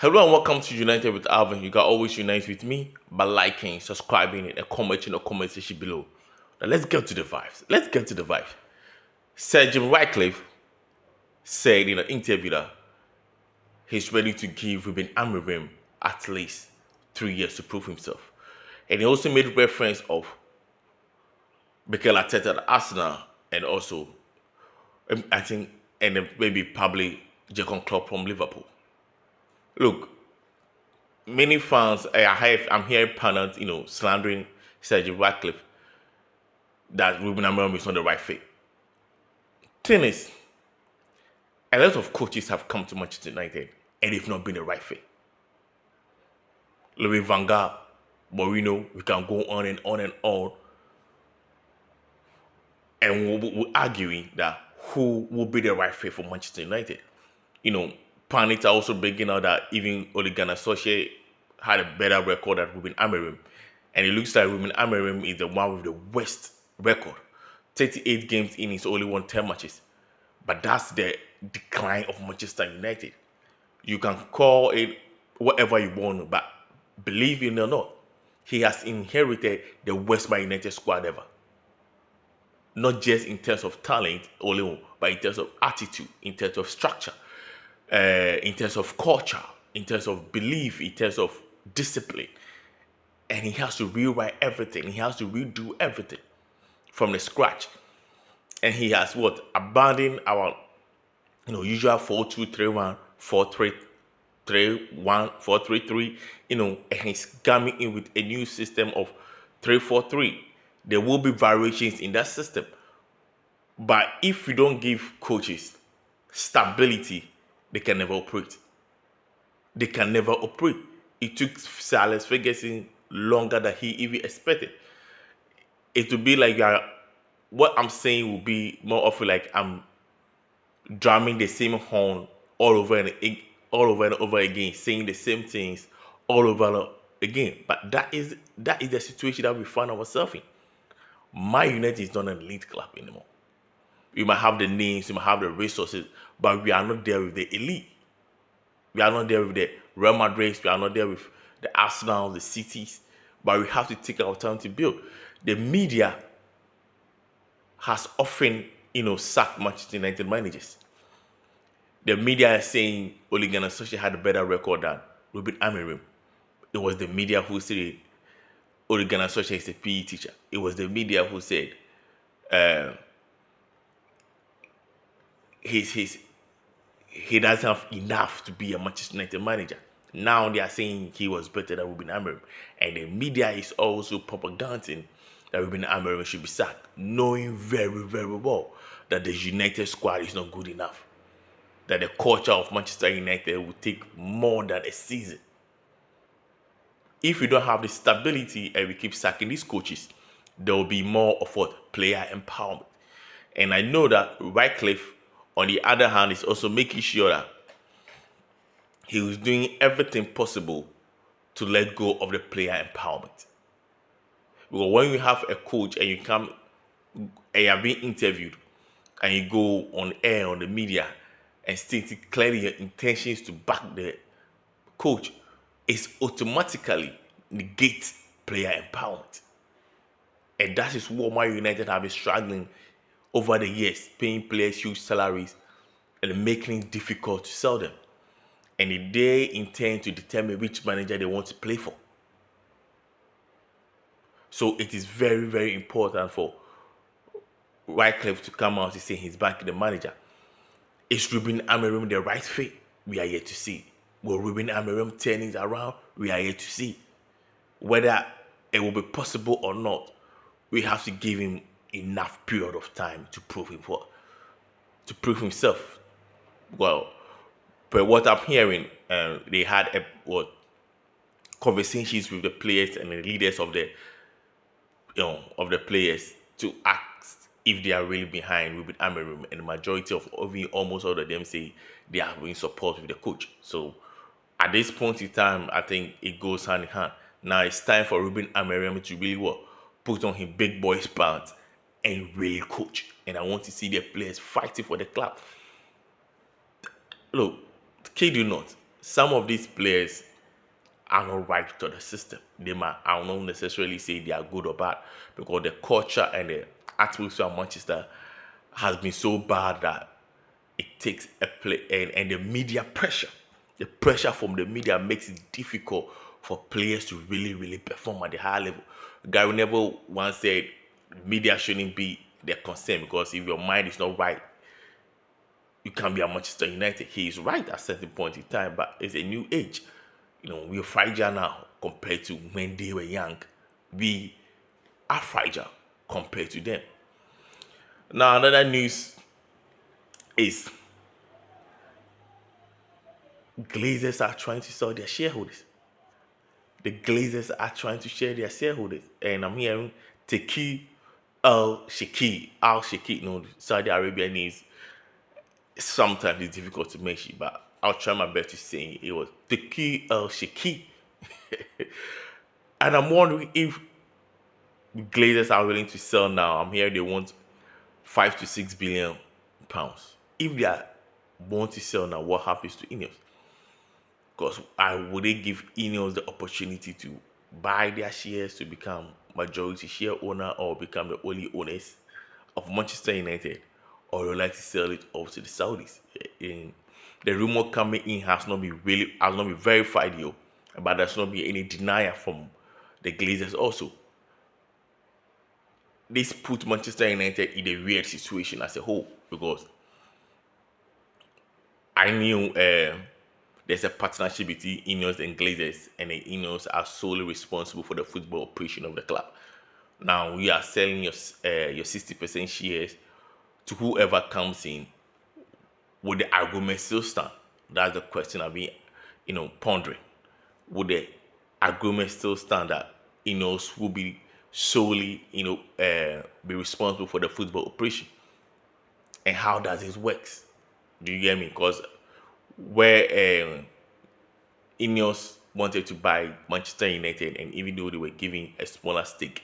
Hello and welcome to United with Alvin. You can always unite with me by liking, subscribing, and commenting in the comment section below. Now let's get to the vibes. Let's get to the vibes. Sir Jim Ratcliffe said in an interview that he's ready to give Ruben Amorim at least 3 years to prove himself. And he also made reference of Mikel Arteta at Arsenal and also, I think, and then maybe probably Jurgen Klopp from Liverpool. Look, many fans, I'm hearing panels, slandering Sergio Ratcliffe that Ruben Amorim is not the right fit. Thing is, a lot of coaches have come to Manchester United and they've not been the right fit. Louis Van Gaal, Mourinho, we can go on and on and on. And we're arguing that who will be the right fit for Manchester United. Pundits are also bringing out that even Ole Gunnar Solskjaer had a better record than Ruben Amorim. And it looks like Ruben Amorim is the one with the worst record. 38 games in, he's only won 10 matches. But that's the decline of Manchester United. You can call it whatever you want, but believe it or not, he has inherited the worst Man United squad ever. Not just in terms of talent alone, but in terms of attitude, in terms of structure, in terms of culture, in terms of belief, in terms of discipline. And he has to rewrite everything. He has to redo everything from the scratch. And he has abandoned our usual 4-2-3-1, 4-3-3-1, 4-3-3, and he's coming in with a new system of 3-4-3. There will be variations in that system. But if you don't give coaches stability, they can never operate. They can never operate. It took Sir Alex Ferguson longer than he even expected. It would be like what I'm saying will be more often like I'm drumming the same horn all over and over again, saying the same things all over again. But that is the situation that we find ourselves in. Man United is not an elite club anymore. We might have the names, we might have the resources, but we are not there with the elite. We are not there with the Real Madrid. We are not there with the Arsenal, the cities. But we have to take our time to build. The media has often, sacked Manchester United managers. The media is saying Ole Gunnar Solskjaer had a better record than Ruben Amorim. It was the media who said Ole Gunnar Solskjaer is a PE teacher. It was the media who said he doesn't have enough to be a Manchester United manager. Now they are saying he was better than Ruben Amorim. And the media is also propaganding that Ruben Amorim should be sacked, knowing very, very well that the United squad is not good enough. That the culture of Manchester United will take more than a season. If we don't have the stability and we keep sacking these coaches, there will be more of player empowerment. And I know that Ratcliffe, on the other hand, is also making sure that he was doing everything possible to let go of the player empowerment. Because when you have a coach and you come and you are being interviewed and you go on air on the media and state clearly your intentions to back the coach, it's automatically negate player empowerment. And that is what Man United have been struggling over the years, paying players huge salaries and making it difficult to sell them. And they intend to determine which manager they want to play for. So it is very, very important for Ratcliffe to come out and say he's backing the manager. Is Ruben Amorim the right fit? We are yet to see. Will Ruben Amorim turn it around? We are yet to see. Whether it will be possible or not, we have to give him enough period of time to prove himself. Well, but what I'm hearing, they had conversations with the players and the leaders of the players to ask if they are really behind Ruben Amorim, and the majority of almost all of them say they are in support with the coach. So at this point in time, I think it goes hand in hand. Now it's time for Ruben Amorim to really put on his big boys pants and really coach. And I want to see the players fighting for the club. Look, kid you not, some of these players are not right to the system. I will not necessarily say they are good or bad because the culture and the atmosphere of Manchester has been so bad that it takes a play and the media pressure. The pressure from the media makes it difficult for players to really, really perform at the high level. Gary Neville once said media shouldn't be their concern because if your mind is not right, you can't be at Manchester United. He is right at certain point in time, but it's a new age. We're fragile now compared to when they were young. We are fragile compared to them. Now, another news is Glazers are trying to sell their shareholders. The Glazers are trying to share their shareholders. And I'm hearing Teki Al Shaki, Saudi Arabia needs sometimes it's difficult to mention, but I'll try my best to say it was Teki Al Shaki. And I'm wondering if Glazers are willing to sell now. I'm here, they want 5 to 6 billion pounds. If they are want to sell now, what happens to Ineos? Because I would they give Ineos the opportunity to buy their shares to become majority share owner or become the only owners of Manchester United, or you like to sell it off to the Saudis? In the rumor coming in has not been verified yet, but there's not been any denial from the Glazers also. This put Manchester United in a weird situation as a whole because I knew there's a partnership between Ineos and Glazers, and the Ineos are solely responsible for the football operation of the club. Now we are selling your 60% shares to whoever comes in. Would the argument still stand? That's the question I've been, pondering. Would the agreement still stand that Ineos will be solely, be responsible for the football operation? And how does this works? Do you get me? Because where Ineos wanted to buy Manchester United, and even though they were giving a smaller stake,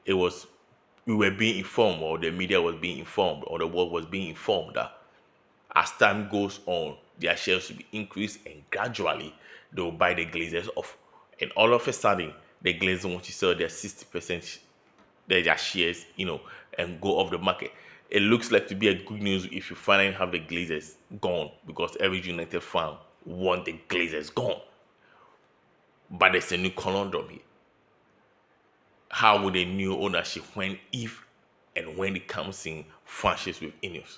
it was we were being informed, or the media was being informed, or the world was being informed that as time goes on, their shares will be increased, and gradually they will buy the Glazers off. And all of a sudden, the Glazers want to sell their 60% their shares, and go off the market. It looks like to be a good news if you finally have the Glazers gone, because every United fan want the Glazers gone. But there's a new conundrum here. How would a new ownership, if and when it comes in franchise with Ineos?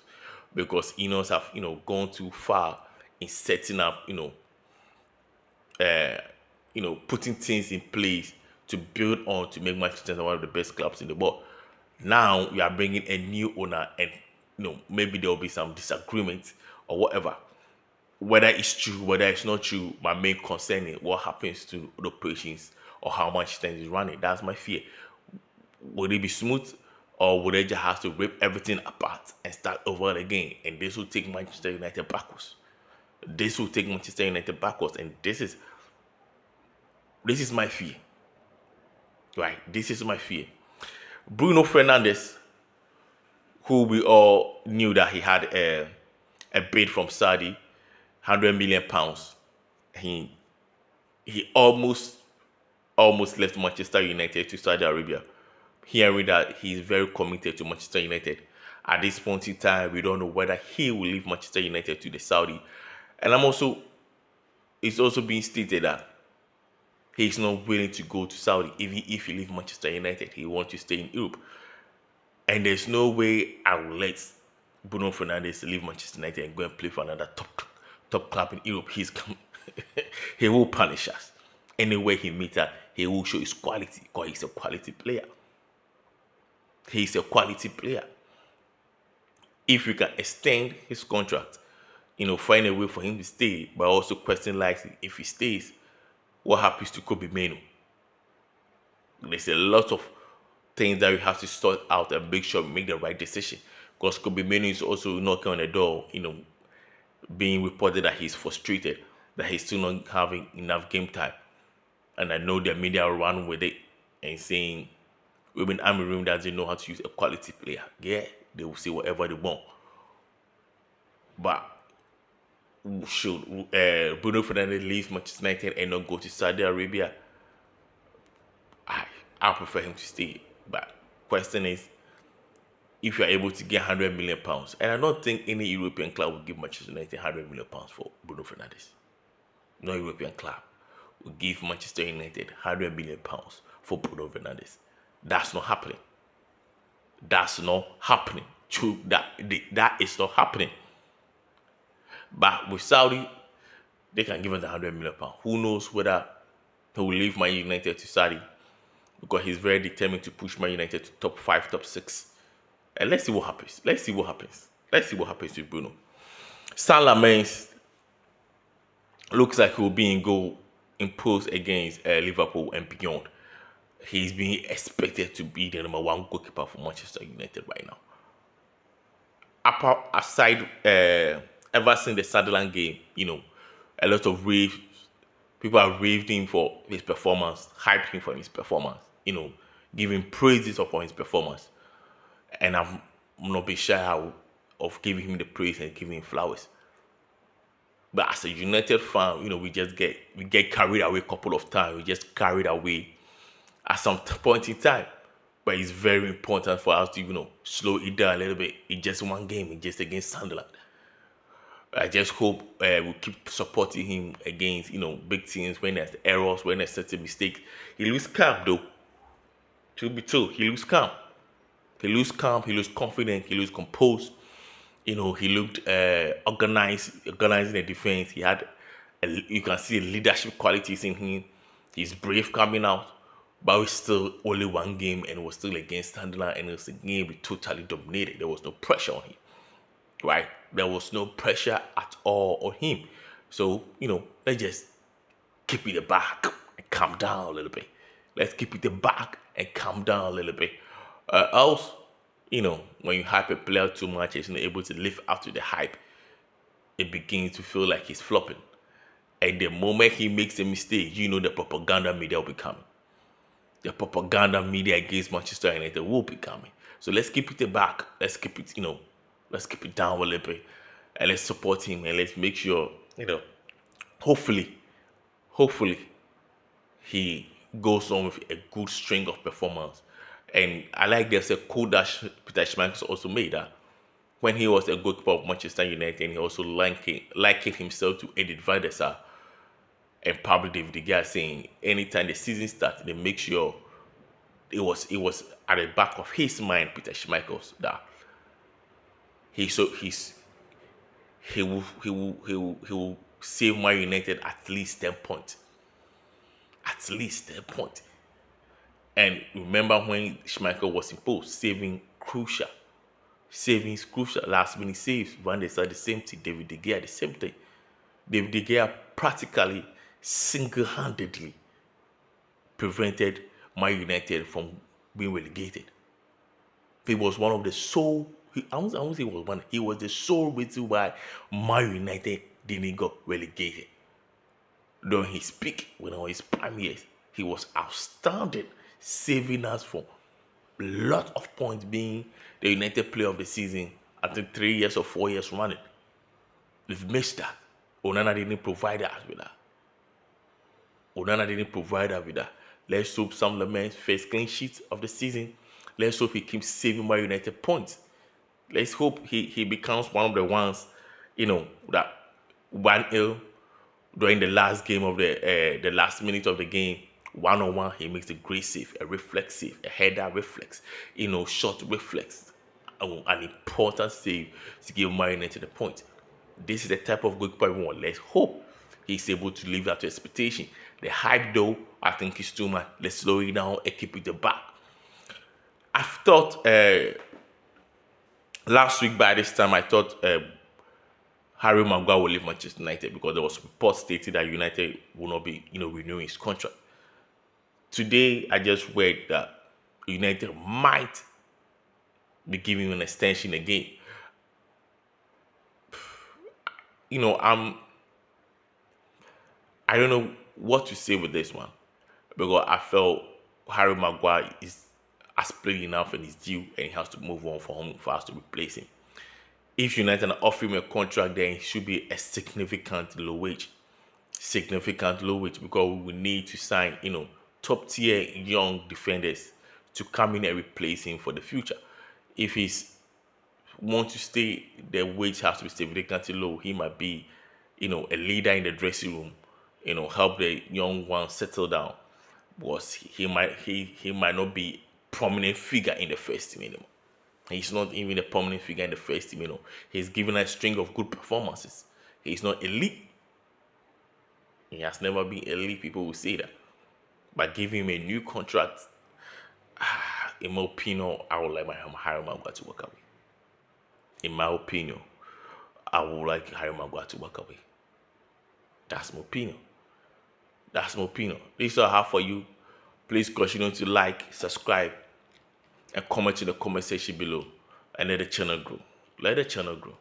Because Ineos have, gone too far in setting up, putting things in place to build on to make Manchester United one of the best clubs in the world. Now we are bringing a new owner, and maybe there will be some disagreement or whatever. Whether it's true, whether it's not true, my main concern is what happens to the operations or how Manchester is running. That's my fear. Would it be smooth, or would they just have to rip everything apart and start over again? And this will take Manchester United backwards. This will take Manchester United backwards, and this is my fear. Right? This is my fear. Bruno Fernandes, who we all knew that he had a bid from Saudi, £100 million. He almost left Manchester United to Saudi Arabia. Hearing that he's very committed to Manchester United. At this point in time, we don't know whether he will leave Manchester United to the Saudi. And it's also being stated that he's not willing to go to Saudi. Even if he leaves Manchester United, he wants to stay in Europe. And there's no way I will let Bruno Fernandes leave Manchester United and go and play for another top club in Europe. He will punish us. Anywhere he meets us, he will show his quality, because he's a quality player. He's a quality player. If we can extend his contract, find a way for him to stay, but also question like if he stays, what happens to Kobe Menu? There's a lot of things that we have to sort out and make sure we make the right decision. Because Kobe Menu is also knocking on the door, being reported that he's frustrated, that he's still not having enough game time. And I know the media will run with it and saying, Ruben Amorim doesn't know how to use a quality player. Yeah, they will say whatever they want. But should Bruno Fernandes leave Manchester United and not go to Saudi Arabia? I prefer him to stay. But question is, if you are able to get £100 million, and I don't think any European club will give Manchester United £100 million for Bruno Fernandes. No European club will give Manchester United £100 million for Bruno Fernandes. That's not happening. That's not happening. True, that is not happening. But with Saudi, they can give us £100 million. Who knows whether he will leave Man United to Saudi, because he's very determined to push Man United to top 5, top 6. And let's see what happens. Let's see what happens. Let's see what happens with Bruno. Saint Lamens looks like he will be in goal in post against Liverpool and beyond. He's being expected to be the number 1 goalkeeper for Manchester United right now. Aside, ever since the Sunderland game, a lot of people have raved him for his performance, hyped him for his performance, giving praises upon his performance. And I'm not being shy of giving him the praise and giving him flowers. But as a United fan, we get carried away a couple of times. We just carried away at some point in time. But it's very important for us to, slow it down a little bit. It's just one game. It's just against Sunderland. I just hope we keep supporting him against, big teams when there's errors, when there's certain mistakes. He loses calm, though. Truth be told, he loses calm. He loses calm. He loses confidence. He loses composed. He looked organizing the defense. He had, you can see leadership qualities in him. He's brave coming out, but it's still only one game, and it was still against Sunderland, and it was a game we totally dominated. There was no pressure on him, right? There was no pressure at all on him. So, let's just keep it back and calm down a little bit. Let's keep it back and calm down a little bit. Else, when you hype a player too much, he's not able to live up to the hype. It begins to feel like he's flopping. And the moment he makes a mistake, the propaganda media will be coming. The propaganda media against Manchester United will be coming. So let's keep it back. Let's keep it, let's keep it down a little bit. And let's support him, and let's make sure, hopefully, he goes on with a good string of performance. And I like there's a quote that Peter Schmeichel also made, that when he was a goalkeeper of Manchester United, and he also likened himself to Edith van der Sar and probably David De Gea, saying anytime the season starts, they make sure it was at the back of his mind, Peter Schmeichel, that he will save Man United at least 10 points. At least 10 points. And remember when Schmeichel was in post, saving crucial. Last minute saves. Van der Sar the same thing. David De Gea the same thing. David De Gea practically single-handedly prevented Man United from being relegated. He was one of the sole. I won't say he was one. He was the sole reason why Man United didn't get relegated. During his peak, when he was prime years, he was outstanding, saving us from a lot of points, being the United Player of the Season, I think 3 years or 4 years running. We've missed that. Onana didn't provide us with that. Let's hope Sam Lament's first clean sheet of the season. Let's hope he keeps saving Man United points. Let's hope he becomes one of the ones, that 1-0 during the last game of the last minute of the game, 1-on-1, he makes a great save, a reflex save, a header reflex, short reflex, an important save to give Man United the point. This is the type of goalkeeper we want. Let's hope he's able to live up to expectation. The hype, though, I think is too much. Let's slow it down and keep it back. I thought last week by this time, I thought Harry Maguire will leave Manchester United, because there was reports stating that United will not be, renewing his contract. Today, I just read that United might be giving him an extension again. I don't know what to say with this one, because I felt Harry Maguire has played enough and is due, and he has to move on for us to replace him. If United offer him a contract, then it should be a significant low wage. Significant low wage, because we will need to sign, top tier young defenders to come in and replace him for the future. If he's want to stay, the wage has to be significantly low. He might be, a leader in the dressing room, help the young ones settle down. Because he might not be prominent figure in the first team anymore. He's not even a prominent figure in the first team. He's given a string of good performances. He's not elite. He has never been elite. People will say that. But give him a new contract, in my opinion, I would like my Harry Maguire to walk away. In my opinion, I would like Harry Maguire to walk away. That's my opinion. That's my opinion. This is all I have for you. Please continue to like, subscribe, and comment in the comment section below. And let the channel grow. Let the channel grow.